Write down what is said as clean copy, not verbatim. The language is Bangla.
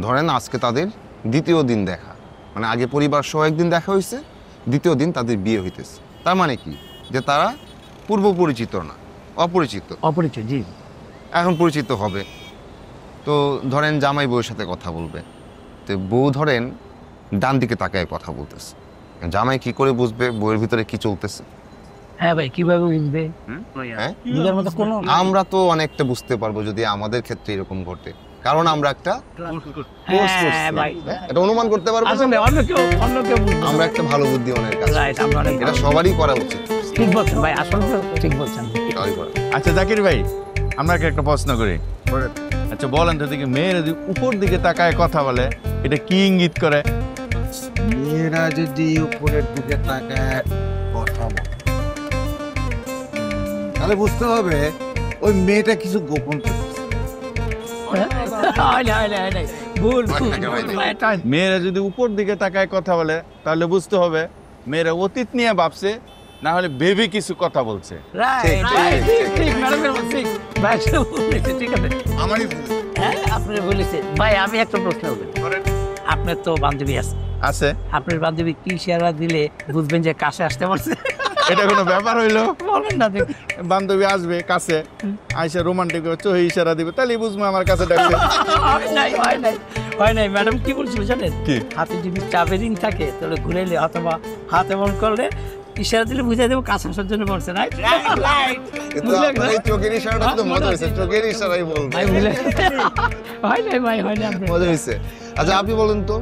ধরেন আজকে তাদের দ্বিতীয় দিন দেখা, মানে আগে পরিবার সহ একদিন দেখা হয়েছে, দ্বিতীয় দিন তাদের বিয়ে হইতেছে। তার মানে কি যে তারা পূর্ব পরিচিত না, অপরিচিত। অপরিচিত, জি। এখন পরিচিত হবে, তো ধরেন জামাই বউয়ের সাথে কথা বলবে, তো বউ ধরেন ডান দিকে তাকায় কথা বলতেছে, জামাই কি করে বুঝবে বউয়ের ভিতরে কি চলতেছে? হ্যাঁ ভাই, কিভাবে বুঝবে? হ্যাঁ, বুঝার মতো কোনো আমরা তো অনেকটা বুঝতে পারবো যদি আমাদের ক্ষেত্রে এরকম ঘটে, কারণ আমরা একটা হ্যাঁ ভাই, এটা অনুমান করতে পারবো। আসলে অন্য কেউ বুঝবে। আমরা একটা ভালো বুদ্ধিমানের কাজ, রাইট, আমরা অনেক এটা সবারই করা উচিত। ঠিক বলছেন ভাই, আসলে ঠিক বলছেন। সবারই করা। আচ্ছা জাকির ভাই, আমরা একটা প্রশ্ন করি। আচ্ছা বলেন তো দেখি, মেয়েরা যদি উপর দিকে তাকায় কথা বলে এটা কি ইঙ্গিত করে? মেয়েরা যদি উপরের দিকে তাকায় কথা বলে, তাহলে বুঝতে হবে ওই মেয়েটা কিছু গোপন করছে। ভুল। মেয়েরা যদি উপর দিকে তাকায় কথা বলে তাহলে বুঝতে হবে মেয়েরা অতীত নিয়ে ভাবছে, না হলে ভেবে কিছু কথা বলছে। আমারই হ্যাঁ, আপনি বলেছেন ভাই। আমি একটা প্রশ্ন করি, আপনার তো বান্ধবী আছে, আছে, আপনার বান্ধবী কি ইশারা দিলে বুঝবেন যে কাছে আসতে পারছে? এটা কোনো ব্যাপার হইলো? বলেন না দেখি। বান্ধবী আসবে কাছে, আইসা রোমান্টিক চোখে ইশারা দিবে, তাহলে বুঝবো আমার কাছে ডাকছে। হয় নাই ম্যাডাম, কি বলছিল জানেন? কি? হাতে যদি চাপের রিং থাকে তাহলে ঘুরাইলে অথবা হাত এমন করলে ইশারা দিলে বুঝাই দেবো কাছে আসার জন্য বলছে। কিন্তু আপনার এই চোখের ইশারাটা তো মজা হয়েছে, চোখের ইশারাই বলবো। ভাই ভুলে হয় নাই ভাই, হয় না। মজা হয়েছে। আচ্ছা আপনি বলেন তো,